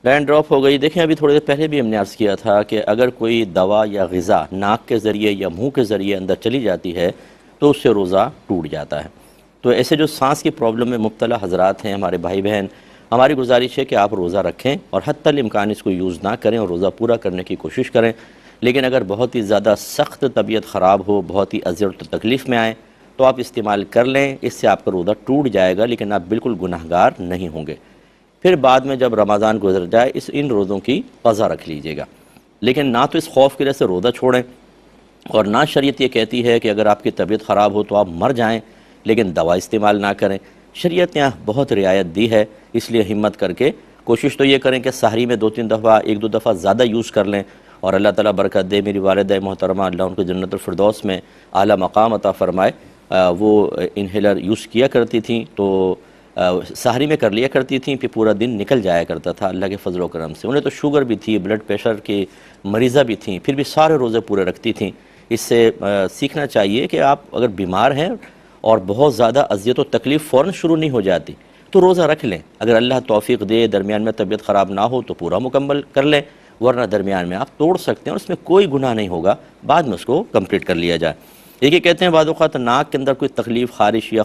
Line drop ہو گئی۔ دیکھیں ابھی تھوڑے دیر پہلے بھی ہم نے عرض کیا تھا کہ اگر کوئی دوا یا غذا ناک کے ذریعے یا منہ کے ذریعے اندر چلی جاتی ہے تو اس سے روزہ ٹوٹ جاتا ہے۔ تو ایسے جو سانس کی پرابلم میں مبتلا حضرات ہیں، ہمارے بھائی بہن، ہماری گزارش ہے کہ آپ روزہ رکھیں اور حتی الامکان اس کو یوز نہ کریں اور روزہ پورا کرنے کی کوشش کریں۔ لیکن اگر بہت ہی زیادہ سخت طبیعت خراب ہو، بہت ہی اذیت و تکلیف میں آئیں تو آپ استعمال کر لیں، اس سے آپ کا روزہ ٹوٹ جائے گا لیکن آپ بالکل گناہگار نہیں ہوں گے۔ پھر بعد میں جب رمضان گزر جائے ان روزوں کی قضا رکھ لیجئے گا، لیکن نہ تو اس خوف کی وجہ سے روزہ چھوڑیں اور نہ شریعت یہ کہتی ہے کہ اگر آپ کی طبیعت خراب ہو تو آپ مر جائیں لیکن دوا استعمال نہ کریں۔ شریعت نے بہت رعایت دی ہے، اس لیے ہمت کر کے کوشش تو یہ کریں کہ سحری میں 2-3 دفعہ 1-2 دفعہ زیادہ یوز کر لیں اور اللہ تعالیٰ برکت دے۔ میری والدہ محترمہ اللہ ان کو جنت الفردوس میں اعلیٰ مقام عطا فرمائے، وہ انہیلر یوز کیا کرتی تھیں تو سحری میں کر لیا کرتی تھیں، پھر پورا دن نکل جایا کرتا تھا اللہ کے فضل و کرم سے۔ انہیں تو شوگر بھی تھی، بلڈ پریشر کی مریضہ بھی تھیں، پھر بھی سارے روزے پورے رکھتی تھیں۔ اس سے سیکھنا چاہیے کہ آپ اگر بیمار ہیں اور بہت زیادہ اذیت و تکلیف فوراً شروع نہیں ہو جاتی تو روزہ رکھ لیں، اگر اللہ توفیق دے درمیان میں طبیعت خراب نہ ہو تو پورا مکمل کر لیں، ورنہ درمیان میں آپ توڑ سکتے ہیں اور اس میں کوئی گناہ نہیں ہوگا، بعد میں اس کو کمپلیٹ کر لیا جائے۔ یہ کہتے ہیں بعض اوقات ناک کے اندر کوئی تکلیف، خارش یا